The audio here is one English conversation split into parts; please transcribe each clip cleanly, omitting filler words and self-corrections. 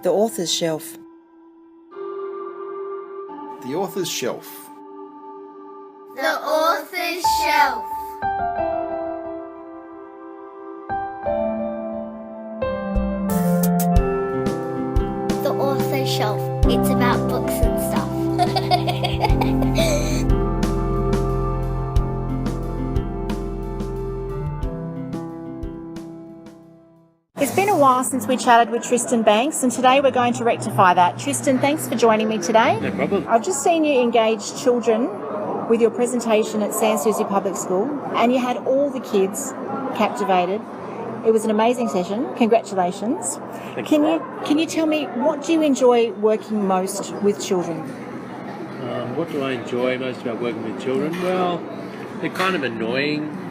The author's shelf. The author's shelf. The author's shelf. The author's shelf. It's about books and stuff. It's been a while since we chatted with Tristan Bancks, and today we're going to rectify that. Tristan, thanks for joining me today. No problem. I've just seen you engage children with your presentation at Sans Souci Public School, and you had all the kids captivated. It was an amazing session. Congratulations. Can you tell me, what do you enjoy working most with children? What do I enjoy most about working with children? Well, they're kind of annoying.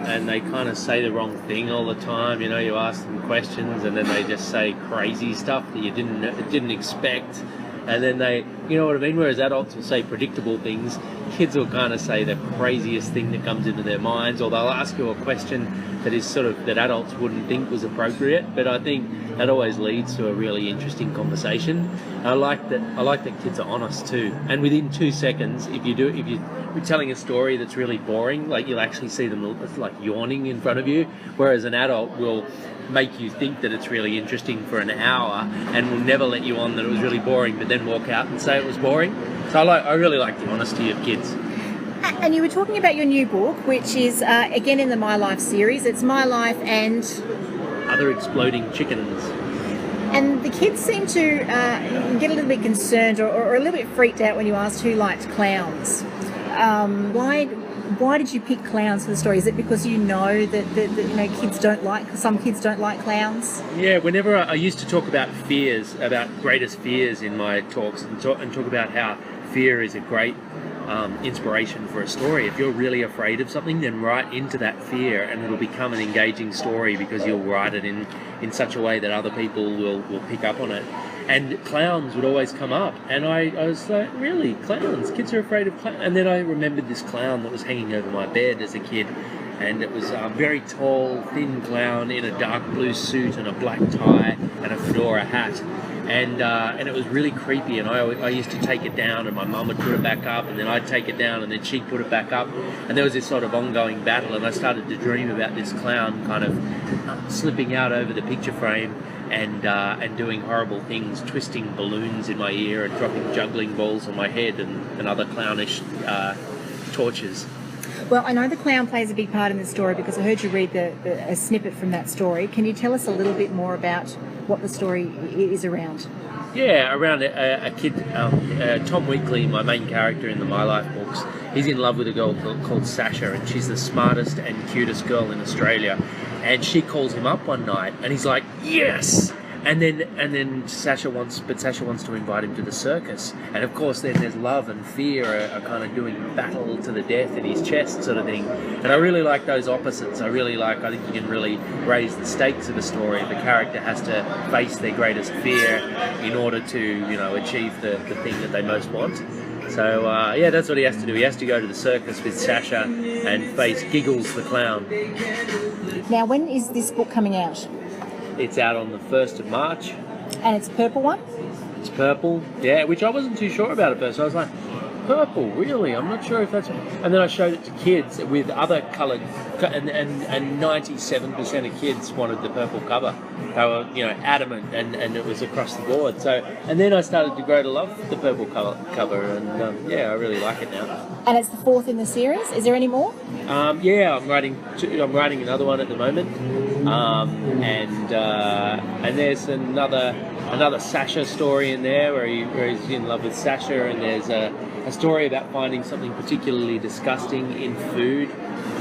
And they kind of say the wrong thing all the time. You know, you ask them questions and then they just say crazy stuff that you didn't expect. And then they, you know what I mean? Whereas adults will say predictable things, kids will kind of say the craziest thing that comes into their minds, or they'll ask you a question that is sort of, that adults wouldn't think was appropriate. But I think that always leads to a really interesting conversation. I like that kids are honest too. And within 2 seconds, if you're telling a story that's really boring, like, you'll actually see them like yawning in front of you, whereas an adult will make you think that it's really interesting for an hour and will never let you on that it was really boring, but then walk out and say it was boring. So I really like the honesty of kids. And you were talking about your new book, which is, again, in the My Life series. It's My Life and Other Exploding Chickens. And the kids seem to get a little bit concerned or a little bit freaked out when you asked who liked clowns. Why did you pick clowns for the story? Is it because you know that some kids don't like clowns? Yeah, whenever I used to talk about fears, about greatest fears in my talks, and talk about how fear is a great inspiration for a story. If you're really afraid of something, then write into that fear and it'll become an engaging story, because you'll write it in such a way that other people will pick up on it. And clowns would always come up, and I was like, really, clowns? Kids are afraid of clowns? And then I remembered this clown that was hanging over my bed as a kid, and it was a very tall, thin clown in a dark blue suit and a black tie and a fedora hat. And it was really creepy, and I used to take it down, and my mum would put it back up, and then I'd take it down, and then she'd put it back up, and there was this sort of ongoing battle, and I started to dream about this clown kind of slipping out over the picture frame and doing horrible things, twisting balloons in my ear and dropping juggling balls on my head and other clownish tortures. Well, I know the clown plays a big part in the story because I heard you read a snippet from that story. Can you tell us a little bit more about what the story is around? Yeah, around a kid, Tom Weekly, my main character in the My Life books. He's in love with a girl called Sasha, and she's the smartest and cutest girl in Australia. And she calls him up one night, and he's like, yes! And then Sasha wants to invite him to the circus. And of course then there's love and fear are kind of doing battle to the death in his chest, sort of thing. And I really like those opposites. I think you can really raise the stakes of a story. The character has to face their greatest fear in order to, achieve the thing that they most want. So that's what he has to do. He has to go to the circus with Sasha and face Giggles the clown. Now, when is this book coming out? It's out on the 1st of March. And it's a purple one? It's purple, yeah, which I wasn't too sure about at first. I was like, purple, really? I'm not sure if that's... And then I showed it to kids with other coloured... And 97% of kids wanted the purple cover. They were, adamant, and it was across the board. So, and then I started to grow to love the purple cover, and I really like it now. And it's the 4th in the series. Is there any more? I'm writing another one at the moment, and there's another Sasha story in there where he's in love with Sasha, and there's a story about finding something particularly disgusting in food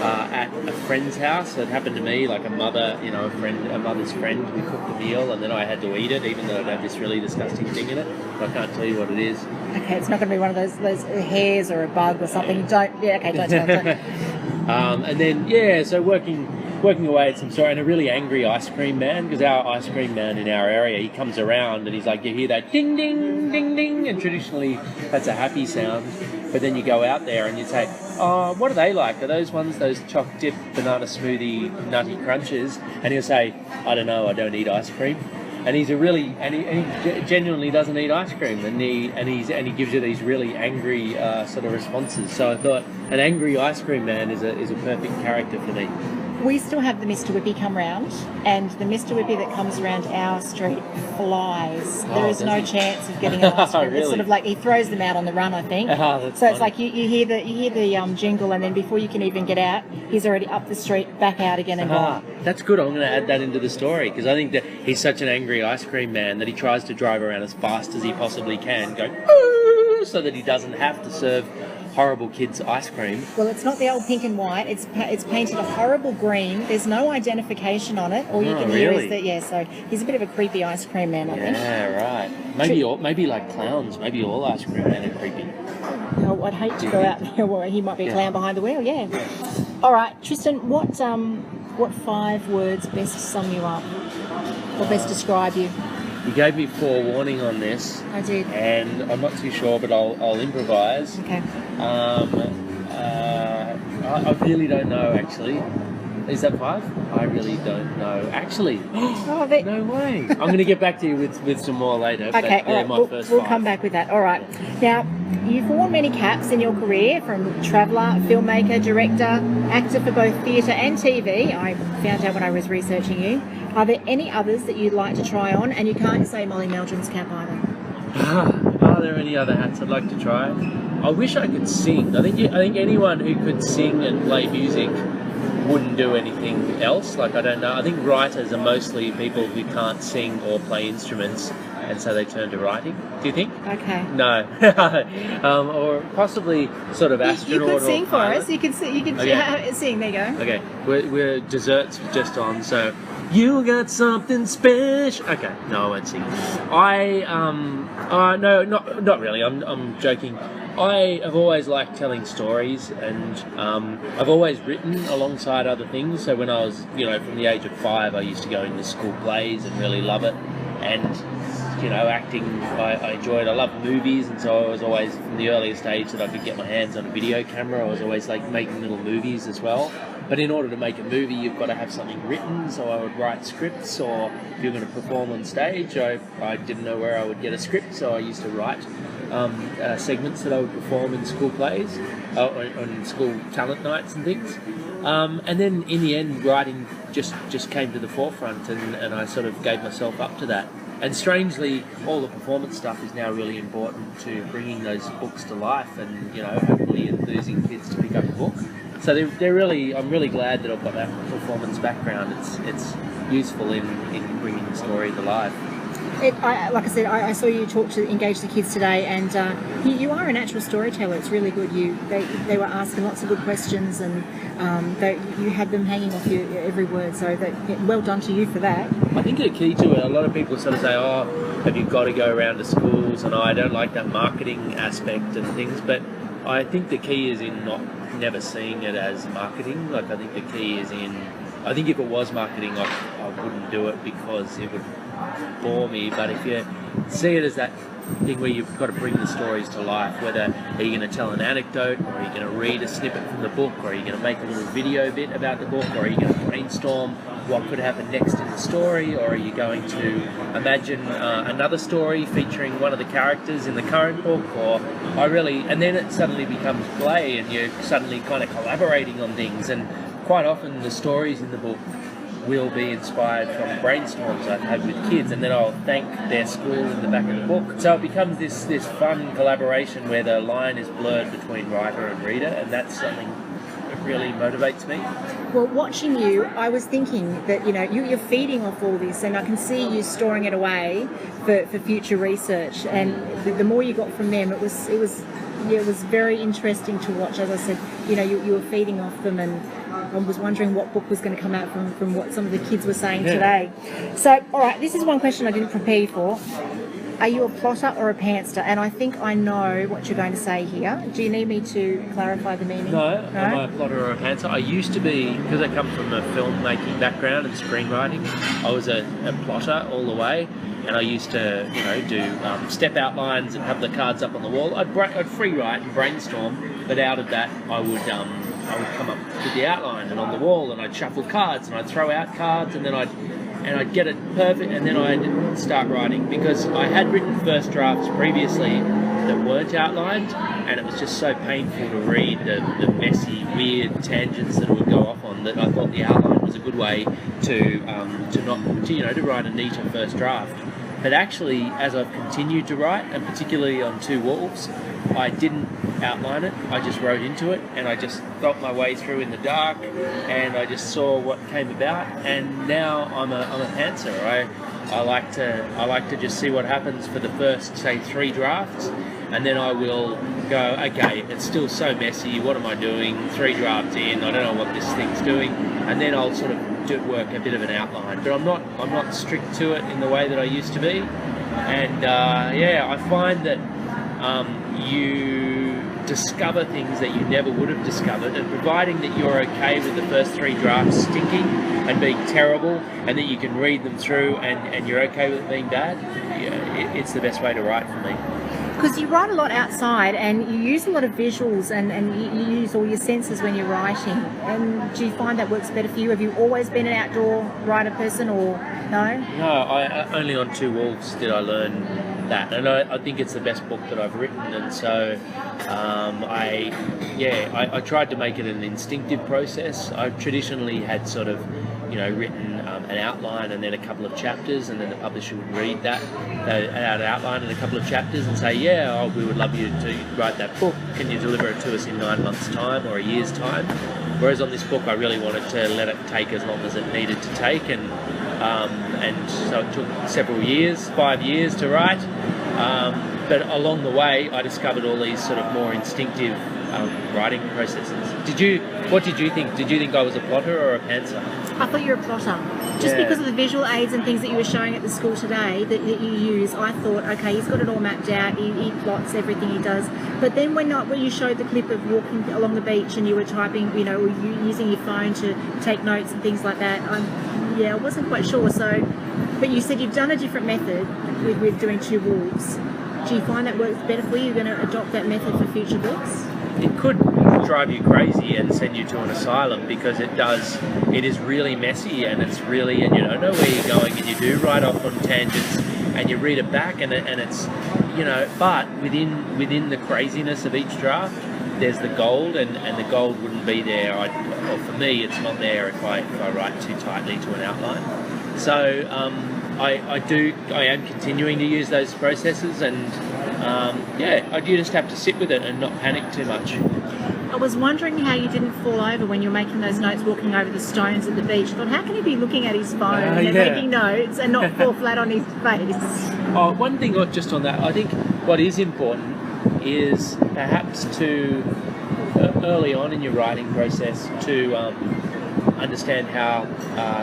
at a friend's house. It happened to me, like a mother's friend who cooked a meal, and then I had to eat it, even though it had this really disgusting thing in it. I can't tell you what it is. Okay, it's not going to be one of those hairs or a bug or something. Don't tell. And then so working away at some story, and a really angry ice cream man, because our ice cream man in our area, he comes around and he's like, you hear that ding ding ding ding, and traditionally that's a happy sound, but then you go out there and you say, oh, what are they like? Are those ones those choc dip banana smoothie nutty crunches? And he'll say, I don't know, I don't eat ice cream. and he's he genuinely doesn't eat ice cream, and he gives you these really angry sort of responses. So I thought an angry ice cream man is a perfect character for me. We still have the Mr. Whippy come round, and the Mr. Whippy that comes around our street flies. There is no chance of getting an ice cream. Really? It's sort of like he throws them out on the run, I think. So it's like you hear the jingle, and then before you can even get out, he's already up the street, back out again and gone. That's good. I'm going to add that into the story, because I think that he's such an angry ice cream man that he tries to drive around as fast as he possibly can, go so that he doesn't have to serve horrible kids ice cream. Well, it's not the old pink and white. It's painted a horrible green. There's no identification on it. All you can hear is that, so he's a bit of a creepy ice cream man, I think. Yeah, right. Maybe like clowns.Maybe all ice cream men are creepy. Oh, I'd hate to go out there where he might be a clown behind the wheel, yeah. All right, Tristan, what 5 words best sum you up or best describe you? You gave me forewarning on this. I did. And I'm not too sure, but I'll improvise. Okay. I really don't know, actually. Is that 5? I really don't know. Actually, no way. I'm going to get back to you with some more later. Okay, but, all right. We'll come back with that. All right. Now, you've worn many caps in your career, from traveller, filmmaker, director, actor for both theatre and TV. I found out when I was researching you. Are there any others that you'd like to try on? And you can't say Molly Meldrum's cap either. Are there any other hats I'd like to try? I wish I could sing. I think anyone who could sing and play music wouldn't do anything else. Like, I don't know. I think writers are mostly people who can't sing or play instruments, and so they turn to writing. Do you think? Okay. No. Or possibly sort of astronaut. You could sing or for us. You could sing. Sing. There you go. Okay. We're desserts just on. So you got something special. Okay. No, I won't sing. No, not really. I'm joking. I have always liked telling stories, and I've always written alongside other things. So when I was, from the age of 5, I used to go into school plays and really love it. And, acting, I enjoyed. I loved movies, and so I was always, from the earliest age that I could get my hands on a video camera, I was always like making little movies as well. But in order to make a movie, you've got to have something written, so I would write scripts, or if you're going to perform on stage, I didn't know where I would get a script, so I used to write segments that I would perform in school plays, on school talent nights and things. And then in the end, writing just came to the forefront, and I sort of gave myself up to that. And strangely, all the performance stuff is now really important to bringing those books to life, and hopefully enthusing kids to pick up a book. So I'm really glad that I've got that performance background. It's useful in bringing the story to life. Like I said, I saw you talk to engage the kids today, and you are a natural storyteller. It's really good. They were asking lots of good questions, and you had them hanging off you every word. So well done to you for that. I think the key to it, a lot of people sort of say, "Oh, have you got to go around to schools?" And I don't like that marketing aspect and things, but I think the key is in never seeing it as marketing. Like, I think the key is I think if it was marketing, I wouldn't do it because it would bore me. But if you see it as that thing where you've got to bring the stories to life, whether are you going to tell an anecdote, or are you going to read a snippet from the book, or are you going to make a little video bit about the book, or are you going to brainstorm what could happen next in the story, or are you going to imagine another story featuring one of the characters in the current book, and then it suddenly becomes play, and you're suddenly kind of collaborating on things. And quite often the stories in the book will be inspired from brainstorms I've had with kids, and then I'll thank their school in the back of the book. So it becomes this fun collaboration where the line is blurred between writer and reader, and that's something that really motivates me. Well, watching you, I was thinking that you're feeding off all this, and I can see you storing it away for future research. And the more you got from them, it was very interesting to watch. As I said, you were feeding off them, and I was wondering what book was going to come out from what some of the kids were saying today. So, all right, this is one question I didn't prepare you for. Are you a plotter or a pantster? And I think I know what you're going to say here. Do you need me to clarify the meaning? No? Am I a plotter or a pantser? I used to be, because I come from a filmmaking background and screenwriting, I was a plotter all the way. And I used to, do step outlines and have the cards up on the wall. I'd free write and brainstorm, but out of that I would come up with the outline and on the wall, and I'd shuffle cards and I'd throw out cards, and then I'd and I'd get it perfect, and then I'd start writing, because I had written first drafts previously that weren't outlined, and it was just so painful to read the messy, weird tangents that it would go off on, that I thought the outline was a good way to write a neater first draft. But actually, as I've continued to write, and particularly on Two Wolves, I didn't outline it. I just wrote into it, and I just felt my way through in the dark, and I just saw what came about. And now I'm a pantser. I like to just see what happens for the first, say, 3 drafts, and then I will go, okay, it's still so messy. What am I doing? 3 drafts in, I don't know what this thing's doing, and then I'll sort of work a bit of an outline. But I'm not strict to it in the way that I used to be. And I find that you discover things that you never would have discovered, and providing that you're okay with the first 3 drafts stinking and being terrible, and that you can read them through and you're okay with it being bad, it's the best way to write for me. Because you write a lot outside, and you use a lot of visuals, and you use all your senses when you're writing. And do you find that works better for you? Have you always been an outdoor writer person, or no? No, I only on Two Wolves did I learn that, and I think it's the best book that I've written. And so I tried to make it an instinctive process. I've traditionally had sort of, written an outline and then a couple of chapters, and then the publisher would read that outline and a couple of chapters and say, we would love you to write that book. Can you deliver it to us in 9 months' time or a year's time? Whereas on this book, I really wanted to let it take as long as it needed to take, and so it took several years, 5 years to write. But along the way, I discovered all these sort of more instinctive writing processes. What did you think? Did you think I was a plotter or a pantser? I thought you were a plotter. Just because of the visual aids and things that you were showing at the school today that you use, I thought, okay, he's got it all mapped out, he plots everything he does. But then when you showed the clip of walking along the beach and you were typing, or you using your phone to take notes and things like that, I wasn't quite sure. So, but you said you've done a different method with doing Two Wolves. Do you find that works better for you? You're going to adopt that method for future books? It could drive you crazy and send you to an asylum, because it is really messy, and it's really, and you don't know where you're going, and you do write off on tangents, and you read it back, and it's, but within the craziness of each draft, there's the gold, and the gold wouldn't be there. For me, it's not there if I write too tightly to an outline. So I am continuing to use those processes, and you just have to sit with it and not panic too much. I was wondering how you didn't fall over when you were making those notes, walking over the stones at the beach. I thought, how can he be looking at his phone and making notes and not fall flat on his face? One thing just on that, I think what is important is perhaps to, early on in your writing process, to understand how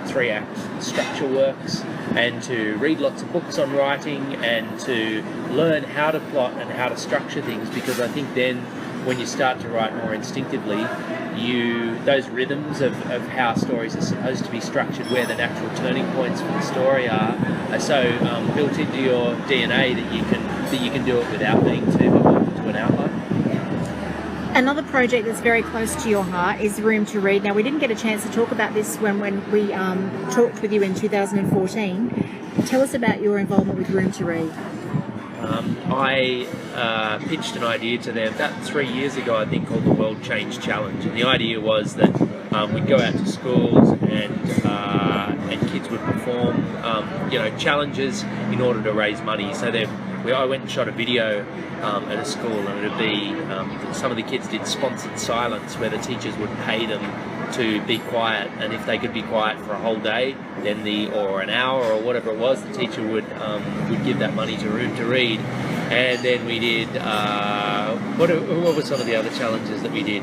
3-act structure works, and to read lots of books on writing, and to learn how to plot and how to structure things, because I think then when you start to write more instinctively, those rhythms of how stories are supposed to be structured, where the natural turning points for the story are so built into your DNA that you can do it without being too beholden to an outline. Another project that's very close to your heart is Room to Read. Now, we didn't get a chance to talk about this when we talked with you in 2014. Tell us about your involvement with Room to Read. I pitched an idea to them about 3 years ago, I think, called the World Change Challenge. And the idea was that we'd go out to schools and kids would perform, challenges in order to raise money. So I went and shot a video at a school, and it would be some of the kids did sponsored silence, where the teachers would pay them to be quiet, and if they could be quiet for a whole day, then or an hour or whatever it was, the teacher would give that money to Room to Read. And then we did what were some of the other challenges that we did?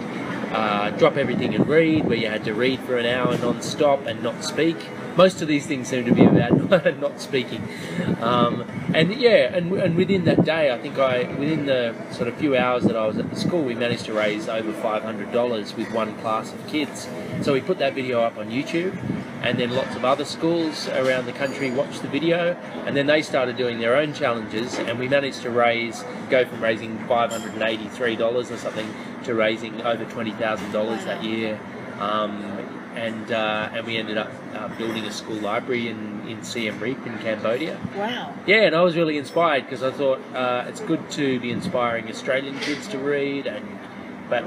Drop Everything and Read, where you had to read for an hour non-stop and not speak. Most of these things seem to be about not speaking. And within that day, I think within the sort of few hours that I was at the school, we managed to raise over $500 with one class of kids. So we put that video up on YouTube, and then lots of other schools around the country watched the video, and then they started doing their own challenges, and we managed to go from raising $583 or something to raising over $20,000 that year. and we ended up building a school library in Siem Reap in Cambodia. Wow. Yeah, and I was really inspired because I thought it's good to be inspiring Australian kids to read, but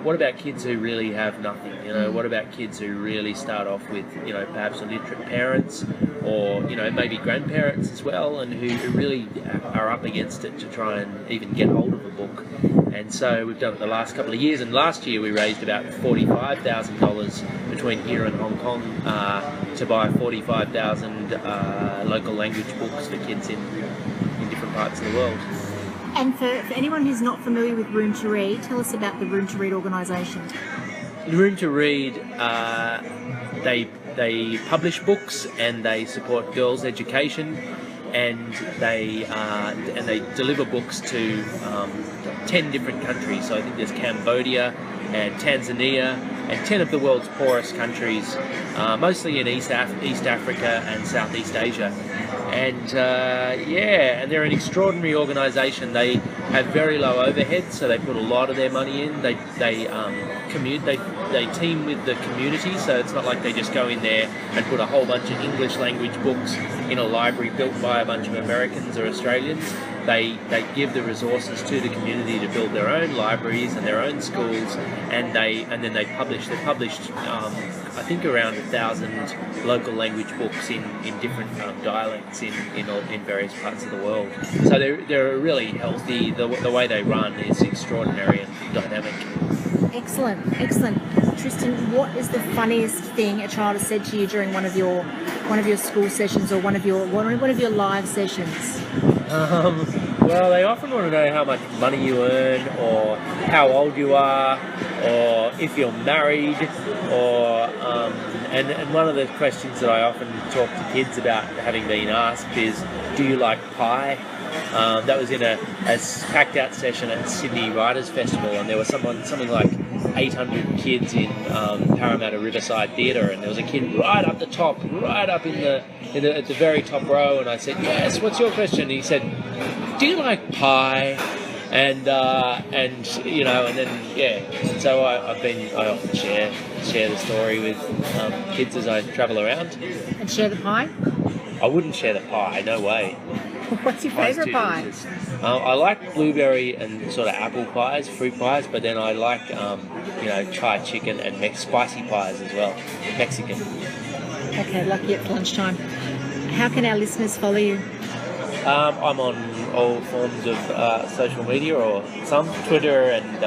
what about kids who really have nothing? What about kids who really start off with perhaps illiterate parents, or maybe grandparents as well, and who really are up against it to try and even get hold of a book. And so we've done it the last couple of years, and last year we raised about $45,000 between here and Hong Kong to buy 45,000 local language books for kids in different parts of the world. And for anyone who's not familiar with Room to Read, tell us about the Room to Read organisation. Room to Read, they publish books and they support girls' education, and they deliver books to 10 different countries. So I think there's Cambodia and Tanzania and 10 of the world's poorest countries, mostly in East Africa and Southeast Asia. And and they're an extraordinary organisation. They have very low overheads, so they put a lot of their money in. They team with the community, so it's not like they just go in there and put a whole bunch of English language books in a library built by a bunch of Americans or Australians. They give the resources to the community to build their own libraries and their own schools, and then they publish. They published I think around 1,000 local language books in different dialects in various parts of the world. So they're really healthy. The way they run is extraordinary and dynamic. Excellent. Tristan, what is the funniest thing a child has said to you during one of your school sessions or one of your live sessions? Well, they often want to know how much money you earn, or how old you are, or if you're married, or and one of the questions that I often talk to kids about having been asked is, do you like pie? That was in a packed out session at Sydney Writers Festival, and there was something like 800 kids in Parramatta Riverside Theatre, and there was a kid right up the top, right up at the very top row, and I said, yes, what's your question? And he said, do you like pie? And so I often share the story with kids as I travel around. And share the pie? I wouldn't share the pie, no way. What's your favourite pie? I like blueberry and sort of apple pies, fruit pies, but then I like chai chicken and spicy pies as well, Mexican. Okay, lucky it's lunchtime. How can our listeners follow you? I'm on all forms of social media, or some Twitter and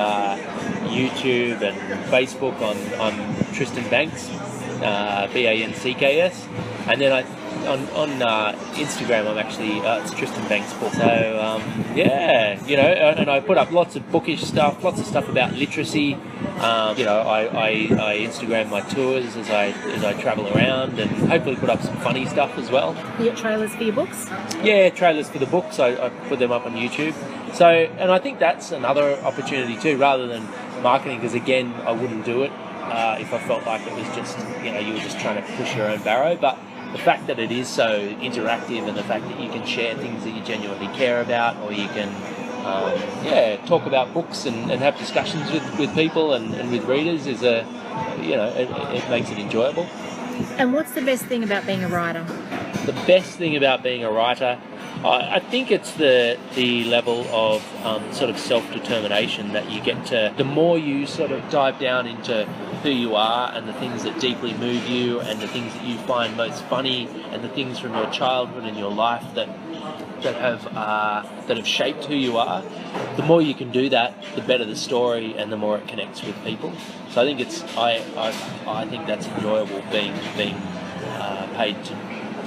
YouTube and Facebook. I'm Tristan Bancks, Banks, and then on Instagram I'm actually it's Tristan Bancks Book. So and I put up lots of bookish stuff, lots of stuff about literacy. I Instagram my tours as I travel around, and hopefully put up some funny stuff as well. You get trailers for your books? Yeah, trailers for the books. I put them up on YouTube. So, and I think that's another opportunity too, rather than marketing, because again, I wouldn't do it if I felt like it was just, you were just trying to push your own barrow. But the fact that it is so interactive, and the fact that you can share things that you genuinely care about, or you can talk about books and have discussions with people and with readers is it makes it enjoyable. And what's the best thing about being a writer? The best thing about being a writer, I think it's the level of sort of self-determination that you get to. The more you sort of dive down into who you are and the things that deeply move you and the things that you find most funny and the things from your childhood and your life that have shaped who you are, the more you can do that, the better the story and the more it connects with people. So I think I think that's enjoyable, being paid to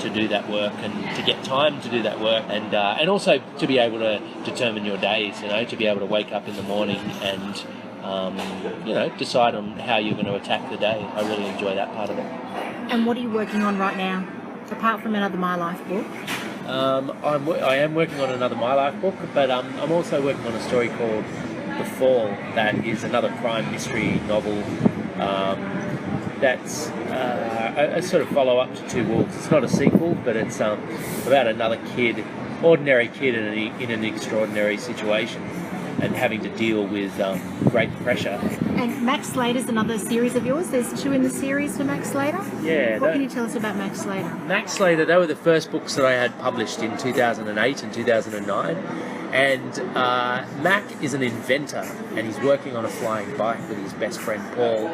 do that work and to get time to do that work, and also to be able to determine your days, to be able to wake up in the morning and decide on how you're going to attack the day. I really enjoy that part of it. And what are you working on right now, apart from another My Life book? I am working on another My Life book, but I'm also working on a story called The Fall, that is another crime mystery novel that's a sort of follow-up to Two Wolves. It's not a sequel, but it's about another ordinary kid in an extraordinary situation and having to deal with great pressure. And Max Slater's another series of yours. There's 2 in the series for Max Slater. Yeah. What can you tell us about Max Slater? Max Slater, they were the first books that I had published in 2008 and 2009. And Mac is an inventor, and he's working on a flying bike with his best friend Paul,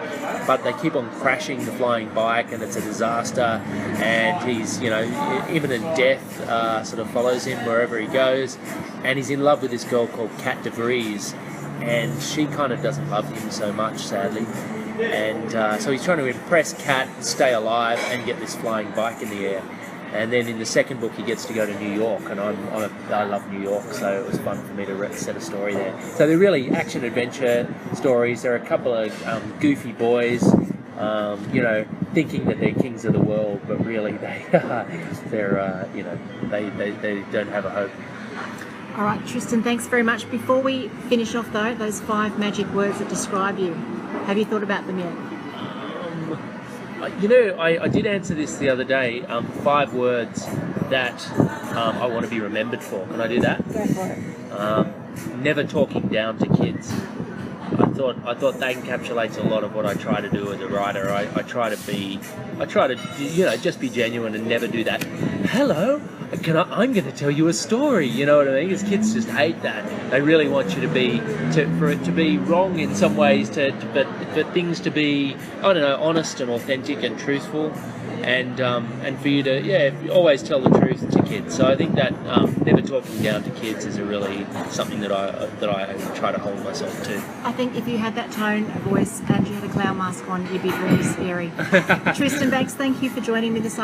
but they keep on crashing the flying bike, and it's a disaster, and he's, imminent death sort of follows him wherever he goes, and he's in love with this girl called Kat DeVries, and she kind of doesn't love him so much, sadly. And so he's trying to impress Kat, stay alive, and get this flying bike in the air. And then in the second book, he gets to go to New York, and I love New York, so it was fun for me to set a story there. So they're really action-adventure stories. There are a couple of goofy boys, thinking that they're kings of the world, but really they don't have a hope. All right, Tristan, thanks very much. Before we finish off, though, those 5 magic words that describe you, have you thought about them yet? I did answer this the other day. 5 words that I want to be remembered for. Can I do that? Go for it. Never talking down to kids. I thought that encapsulates a lot of what I try to do as a writer. I try to just be genuine and never do that. Hello, I'm going to tell you a story. You know what I mean? Because kids just hate that. They really want you for it to be wrong in some ways, but things to be, honest and authentic and truthful, and for you to always tell the truth to kids. So I think that never talking down to kids is really something that I try to hold myself to. I think if you had that tone of voice and you had a clown mask on, you'd be very scary. Tristan Bancks, thank you for joining me this afternoon.